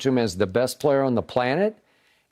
to him as the best player on the planet,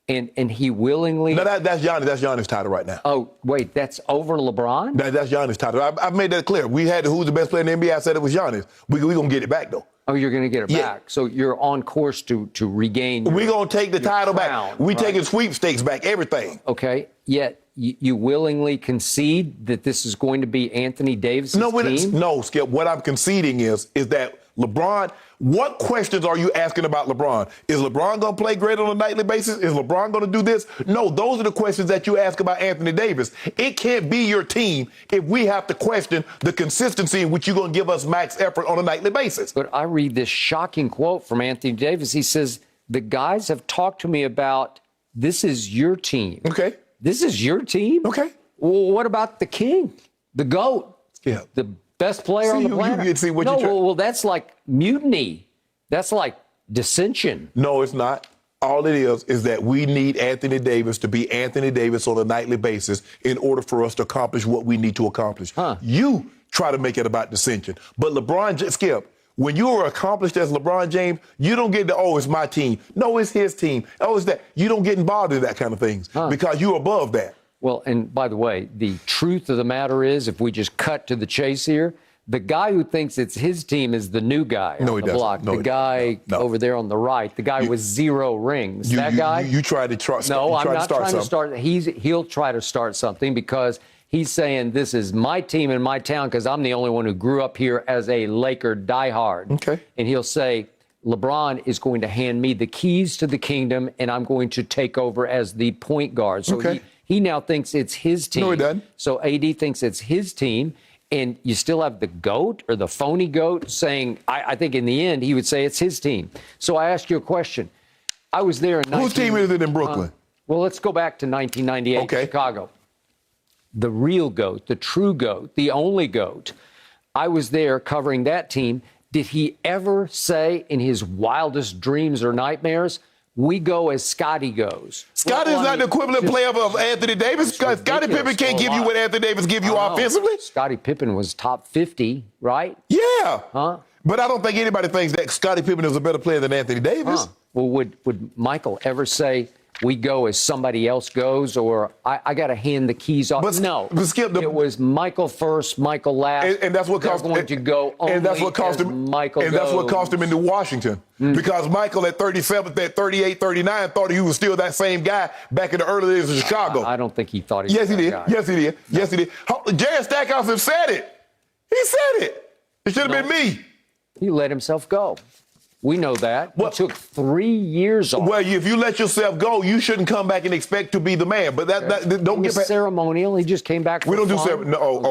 and he willingly... No, that's Giannis. That's Giannis' title right now. Oh, wait, that's over LeBron? That's Giannis' title. I've made that clear. We had who's the best player in the NBA. I said it was Giannis. We're going to get it back, though. Oh, you're going to get it back. So you're on course to regain We're going to take the title crown, back. We're taking sweepstakes back, everything. Okay, yet you willingly concede that this is going to be Anthony Davis' team? No, Skip. What I'm conceding is that LeBron, what questions are you asking about LeBron? Is LeBron going to play great on a nightly basis? Is LeBron going to do this? No, those are the questions that you ask about Anthony Davis. It can't be your team if we have to question the consistency in which you're going to give us max effort on a nightly basis. But I read this shocking quote from Anthony Davis. He says, the guys have talked to me about this is your team. Okay. This is your team? Okay. Well, what about the king, the GOAT, the best player on the planet? Well, that's like mutiny. That's like dissension. No, it's not. All it is that we need Anthony Davis to be Anthony Davis on a nightly basis in order for us to accomplish what we need to accomplish. You try to make it about dissension. But LeBron, Skip, when you are accomplished as LeBron James, you don't get it's my team. No, it's his team. Oh, it's that. You don't get involved in that kind of things because you're above that. Well, and by the way, the truth of the matter is, if we just cut to the chase here, the guy who thinks it's his team is the new guy on the block. The guy over there on the right, the guy with 0 rings. That guy? You try to start No, I'm not trying to start. He'll try to start something because he's saying this is my team in my town because I'm the only one who grew up here as a Laker diehard. Okay. And he'll say, LeBron is going to hand me the keys to the kingdom and I'm going to take over as the point guard. So he now thinks it's his team. No, he doesn't. So AD thinks it's his team. And you still have the GOAT or the phony GOAT saying, I think in the end, he would say it's his team. So I ask you a question. I was there in Whose team is it in Brooklyn? Well, let's go back to 1998 Chicago. The real GOAT, the true GOAT, the only GOAT. I was there covering that team. Did he ever say in his wildest dreams or nightmares, we go as Scotty goes? Scotty is not the equivalent player of Anthony Davis. Scottie Pippen can't give you what Anthony Davis give you offensively. Scottie Pippen was top 50, right? Yeah. But I don't think anybody thinks that Scottie Pippen is a better player than Anthony Davis. Well, would Michael ever say, we go as somebody else goes, or I got to hand the keys off? No. Skip, it was Michael first, Michael last. And that's what cost him. Going to go only and that's what cost him. Michael and that's what cost him into Washington. Because Michael at 37, at 38, 39 thought he was still that same guy back in the early days of Chicago. I don't think he thought he was that guy. Yes, he did. No. Yes, he did. Jerry Stackhouse has said it. He said it. It should have been me. He let himself go. We know that. It took 3 years off. Well, if you let yourself go, you shouldn't come back and expect to be the man. But that don't get ceremonial. He just came back. We don't do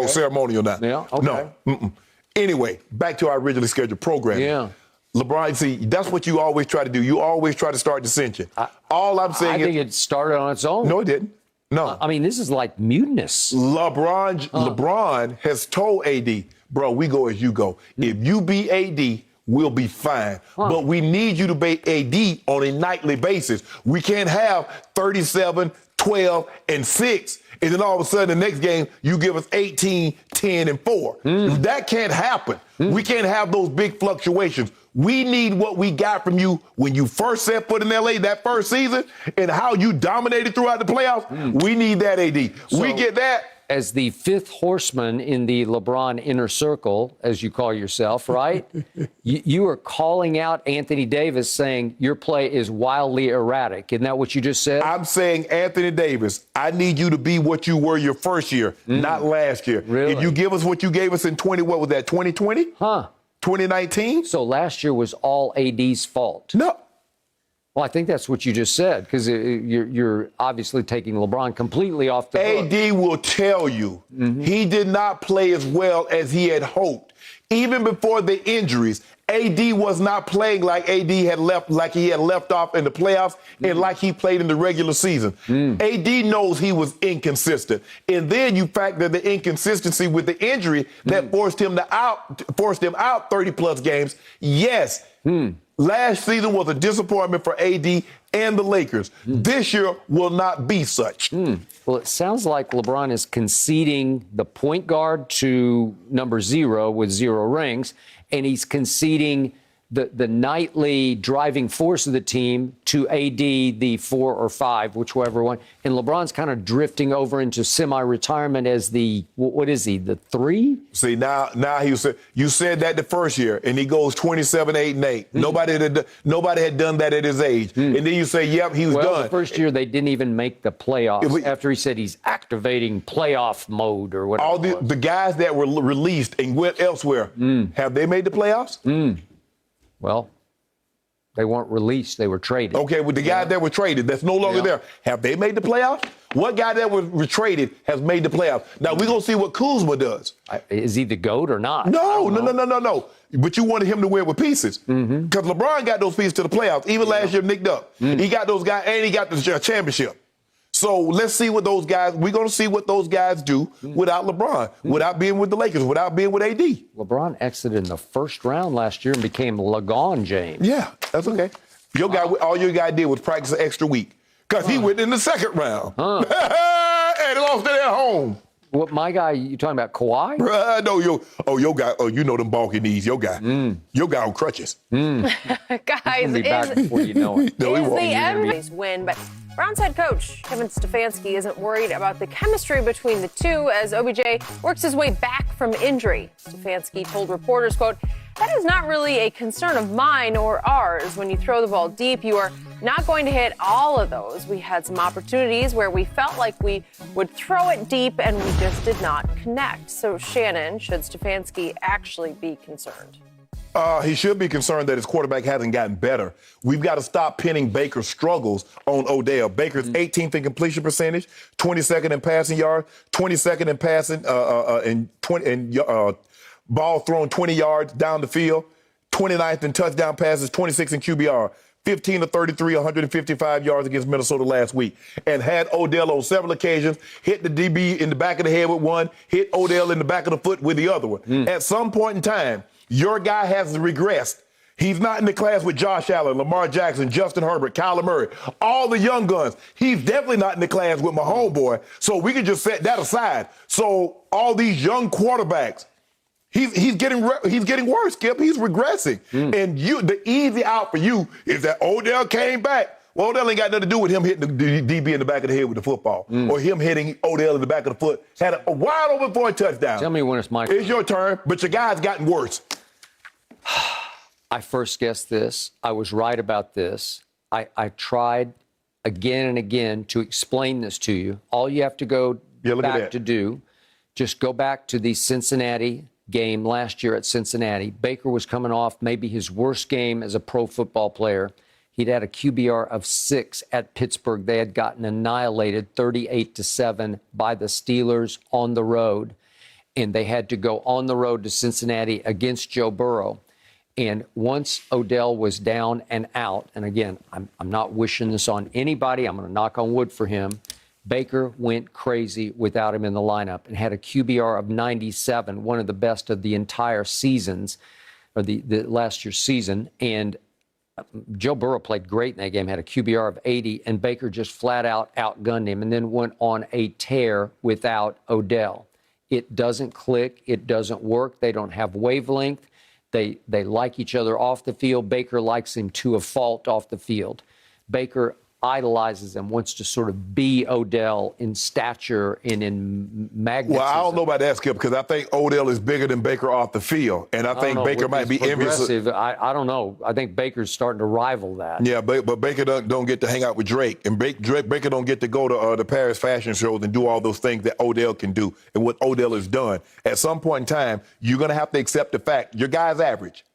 ceremonial now. Yeah. Okay. No. Anyway, back to our originally scheduled program. Yeah. LeBron, see, that's what you always try to do. You always try to start dissension. All I'm saying I think it started on its own. No, it didn't. No. I mean, this is like mutinous. LeBron has told AD, bro, we go as you go. If you be AD, we'll be fine. But we need you to be AD on a nightly basis. We can't have 37, 12, and 6, and then all of a sudden the next game you give us 18, 10, and 4. That can't happen. We can't have those big fluctuations. We need what we got from you when you first set foot in L.A. that first season and how you dominated throughout the playoffs. We need that, AD. So, we get that. As the fifth horseman in the LeBron inner circle, as you call yourself, right? you are calling out Anthony Davis saying your play is wildly erratic. Isn't that what you just said? I'm saying, Anthony Davis, I need you to be what you were your first year, not last year. Really? If you give us what you gave us in 2020? 2019? So last year was all AD's fault. No. Well, I think that's what you just said, because you're obviously taking LeBron completely off the hook. AD will tell you he did not play as well as he had hoped. Even before the injuries, AD was not playing like he had left off in the playoffs and like he played in the regular season. AD knows he was inconsistent. And then you factor the inconsistency with the injury that forced him out 30-plus games. Yes. Last season was a disappointment for AD and the Lakers. This year will not be such. Well, it sounds like LeBron is conceding the point guard to number 0 with 0 rings, and he's conceding the nightly driving force of the team to AD the 4 or 5, whichever one. And LeBron's kind of drifting over into semi-retirement as the, what is he, the 3? See, now you said that the first year, and he goes 27, 8, and 8. Nobody had done that at his age. And then you say, yep, he was done. The first year they didn't even make the playoffs after he said he's activating playoff mode or whatever. All the guys that were released and went elsewhere, have they made the playoffs? Well, they weren't released. They were traded. Okay, with the guys that were traded, that's no longer there. Have they made the playoffs? What guy that was traded has made the playoffs? Now, we're going to see what Kuzma does. Is he the GOAT or not? No. But you wanted him to win with pieces. Because LeBron got those pieces to the playoffs. Even last year, nicked up. He got those guys, and he got the championship. So let's see what those guys, we're going to see what those guys do without LeBron, without being with the Lakers, without being with AD. LeBron exited in the first round last year and became LeGon James. Yeah, that's okay. All your guy did was practice an extra week because he went in the second round and lost it at home. What, my guy, you talking about Kawhi? No, your guy, you know them bulky knees, your guy. Your guy on crutches. Guys, Be back before you know it. No, he won't. the MVPs win, but Browns head coach Kevin Stefanski isn't worried about the chemistry between the two as OBJ works his way back from injury. Stefanski told reporters, quote, "That is not really a concern of mine or ours. When you throw the ball deep, you are not going to hit all of those. We had some opportunities where we felt like we would throw it deep and we just did not connect." So, Shannon, should Stefanski actually be concerned? He should be concerned that his quarterback hasn't gotten better. We've got to stop pinning Baker's struggles on Odell. Baker's 18th in completion percentage, 22nd in passing yards, 22nd in passing ball thrown 20 yards down the field, 29th in touchdown passes, 26th in QBR. 15 of 33, 155 yards against Minnesota last week. And had Odell on several occasions, hit the DB in the back of the head with one, hit Odell in the back of the foot with the other one. At some point in time, your guy has regressed. He's not in the class with Josh Allen, Lamar Jackson, Justin Herbert, Kyler Murray, all the young guns. He's definitely not in the class with my homeboy. So we can just set that aside. So all these young quarterbacks, he's getting worse, Skip. He's regressing. And the easy out for you is that Odell came back. Well, Odell ain't got nothing to do with him hitting the DB in the back of the head with the football or him hitting Odell in the back of the foot. Had a wide open for a touchdown. Tell me when it's my turn. It's your turn, but your guy's gotten worse. I first guessed this. I was right about this. I tried again and again to explain this to you. All you have to go back to do, just go back to the Cincinnati game last year at Cincinnati. Baker was coming off maybe his worst game as a pro football player. He'd had a QBR of 6 at Pittsburgh. They had gotten annihilated 38-7 by the Steelers on the road. And they had to go on the road to Cincinnati against Joe Burrow. And once Odell was down and out, and again, I'm not wishing this on anybody. I'm going to knock on wood for him. Baker went crazy without him in the lineup and had a QBR of 97, one of the best of the entire seasons, or the last year's season. And Joe Burrow played great in that game, had a QBR of 80, and Baker just flat out outgunned him and then went on a tear without Odell. It doesn't click. It doesn't work. They don't have wavelength. They like each other off the field. Baker likes him to a fault off the field. Baker idolizes him, wants to sort of be Odell in stature and in magnetism. Well, I don't know about that, Skip, because I think Odell is bigger than Baker off the field, and I think Baker might be envious. I don't know. I think Baker's starting to rival that. Yeah, but Baker don't get to hang out with Drake, and Baker don't get to go to the Paris fashion shows and do all those things that Odell can do and what Odell has done. At some point in time, you're going to have to accept the fact your guy's average.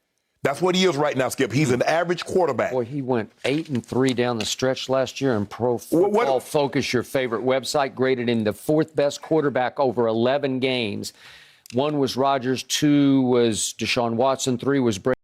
That's what he is right now, Skip. He's an average quarterback. Boy, he went 8-3 down the stretch last year, and Pro Football Focus, your favorite website, graded him the 4th best quarterback over 11 games. 1 was Rodgers, 2 was Deshaun Watson, 3 was Brady.